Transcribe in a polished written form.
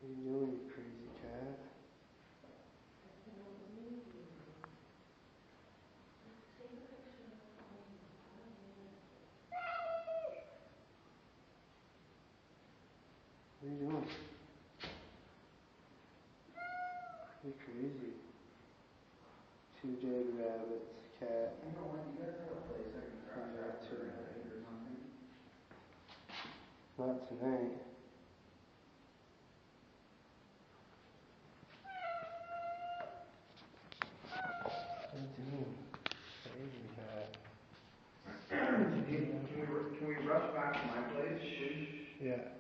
What are you doing, you crazy cat? What are you doing? You're crazy. Two dead rabbits, cat. You know what? You guys have a place I can crash out for a night or something? Not tonight. What are you doing? Crazy cat. Can we rush back to my place, please? Yeah.